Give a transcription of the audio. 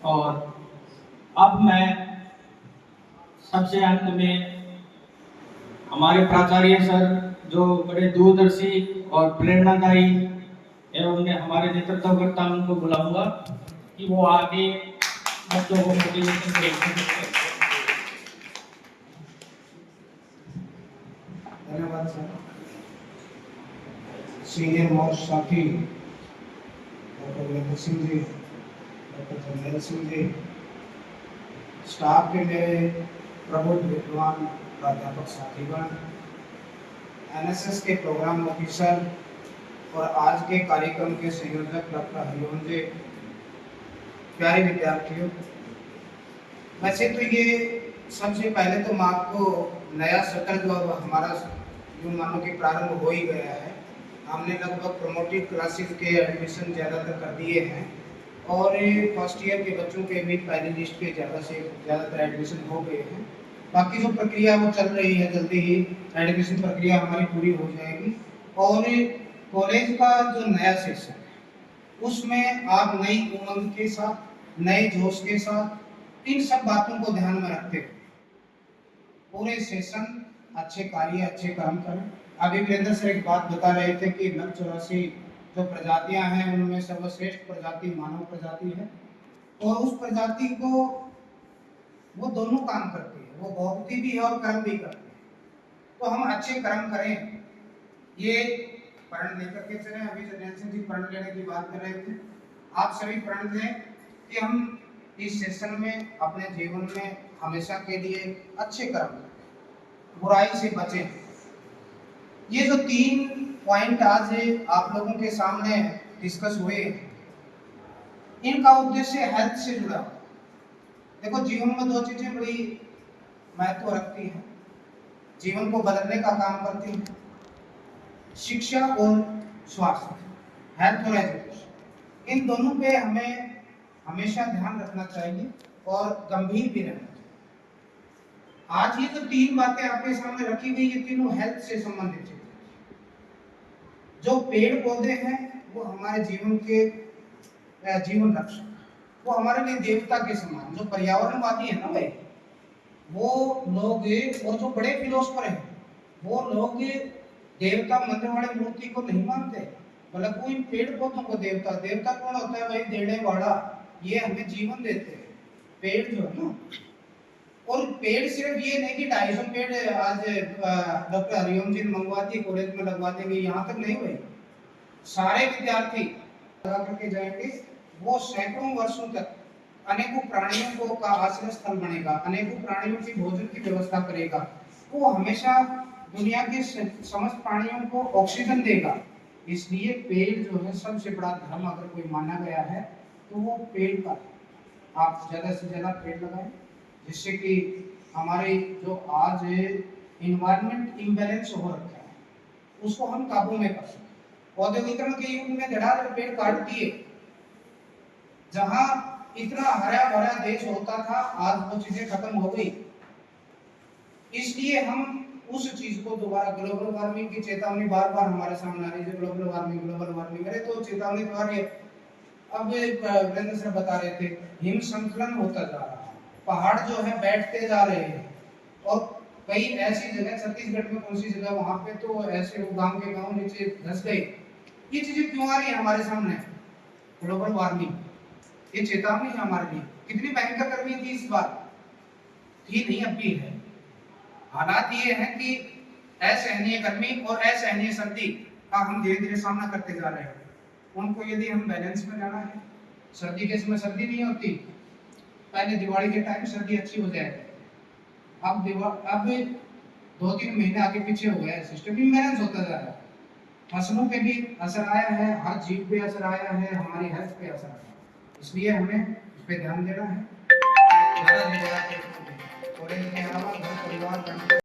और अब मैं सबसे अंत में हमारे प्राचार्य सर जो बड़े दूरदर्शी और प्रेरणादायी एवं हमारे नेतृत्वकर्ता उनको बुलाऊंगा कि वो आगे बच्चों को मोटिवेशन करें। धन्यवाद सर। सीनियर मोस्ट साथी doctor Virendra Singh ji, doctor Jarnail Singh ji, staff के मेरे प्रबुद्ध विद्वान प्राध्यापक साथीगण, एनएसएस के प्रोग्राम ऑफिसर और आज के कार्यक्रम के संयोजक डॉक्टर हरिओम जी, प्यारे विद्यार्थियों, वैसे तो ये सबसे पहले तो मैं आपको नया सत्र जो हमारा यूं मानो कि प्रारंभ हो ही गया है। हमने लगभग प्रोमोटेड क्लासेस के एडमिशन ज़्यादातर कर दिए हैं और फर्स्ट ईयर के बच्चों के भी पहली लिस्ट के ज़्यादा से ज़्यादातर एडमिशन हो गए हैं। बाकी जो प्रक्रिया वो चल रही है, जल्दी ही एडमिशन प्रक्रिया हमारी पूरी हो जाएगी और कॉलेज का जो नया सेशन है उसमें आप नई उमंग के साथ, नए जोश के साथ इन सब बातों को ध्यान में रखते हुए पूरे सेशन अच्छे कार्य, अच्छे काम करें। अभी वीरेंद्र सर एक बात बता रहे थे कि 84 जो प्रजातियां हैं उनमें सर्वश्रेष्ठ प्रजाति मानव प्रजाति है और उस प्रजाति को वो दोनों काम करती है, वो भोगती भी है और कर्म भी करती है। तो हम अच्छे कर्म करें, ये प्रण लेकर के चले। अभी जर्नैल सिंह जी प्रण लेने की बात कर रहे थे, आप सभी प्रण लें कि हम इस सेशन में अपने जीवन में हमेशा के लिए अच्छे कर्म करें, बुराई से बचें। ये जो 3 पॉइंट आज आप लोगों के सामने डिस्कस हुए, इनका उद्देश्य हेल्थ से जुड़ा। देखो, जीवन में 2 चीजें बड़ी महत्व रखती हैं, जीवन को बदलने का काम करती हैं, शिक्षा और स्वास्थ्य, हेल्थ और एजुकेशन। इन दोनों पे हमें हमेशा ध्यान रखना चाहिए और गंभीर भी रहना चाहिए। आज ये जो 3 बातें आपके सामने रखी गई, ये तीनों हेल्थ से संबंधित है। जो पेड़ पौधे हैं वो हमारे जीवन के जीवन रक्षक, वो हमारे लिए देवता के समान। जो पर्यावरणवादी है ना भाई, वो लोग और जो बड़े फिलोसफर हैं वो लोग देवता मंदिर वाले मूर्ति को नहीं मानते, बल्कि इन पेड़ पौधों को देवता। देवता कौन होता है भाई? देने वाला, ये हमें जीवन देते हैं पेड़ जो है ना। और पेड़ सिर्फ ये नहीं कि 250 पेड़ आज डॉक्टर हरिओम जी ने मंगवा दिए, कॉलेज में लगवा देंगे, यहाँ तक नहीं भाई। सारे विद्यार्थी लगा करके जाएंगे, वो सैकड़ों वर्षों तक अनेकों प्राणियों को का आश्रय स्थल बनेगा, अनेकों प्राणियों की भोजन की व्यवस्था करेगा, वो हमेशा दुनिया के समस्त प्राणियों को ऑक्सीजन देगा। इसलिए पेड़ जो है सबसे बड़ा धर्म अगर कोई माना गया है तो वो पेड़ का। आप ज्यादा से ज्यादा पेड़ लगाएं, जिससे कि हमारे जो आज इन्वायरमेंट इम्बैलेंस हो रखा है उसको हम काबू में कर सकें। औद्योगिकरण के युग में धड़ाधड़ पेड़ काट दिए, जहां इतना हरा भरा देश होता था आज वो चीजें खत्म हो गई। इसलिए हम उस चीज को दोबारा, ग्लोबल वार्मिंग की चेतावनी बार बार हमारे सामने आ रही है। ग्लोबल वार्मिंग करे तो चेतावनी तो आ रही है। अब वीरेंद्र सर बता रहे थे हिम संकलन होता जा रहा है, पहाड़ जो है बैठते जा रहे हैं और कई ऐसी जगह, छत्तीसगढ़ में कौन सी जगह, वहां पे तो ऐसे गांव के गांव नीचे धंस गए। ये चीजें क्यों आ रही है हमारे सामने? ग्लोबल वार्मिंग, ये चेतावनी है हमारे लिए। कितनी भयंकर गर्मी थी इस बार, थी नहीं, अब भी है। हालात ये है कि असहनीय गर्मी और असहनीय सर्दी का हम धीरे धीरे सामना करते जा रहे हैं। उनको यदि हम बैलेंस में जाना है, सर्दी के समय सर्दी नहीं होती, पहले दिवाली के टाइम सर्दी अच्छी हो जाए, अब 2-3 महीने आगे पीछे हो गया है, सिस्टम इम्बैलेंस होता जा रहा है। फसलों पे भी असर आया है, हर जीव पे असर आया है, हमारी हेल्थ पे असर आया है। इसलिए हमें इस पे ध्यान देना है। कॉलेज के अलावा घर परिवार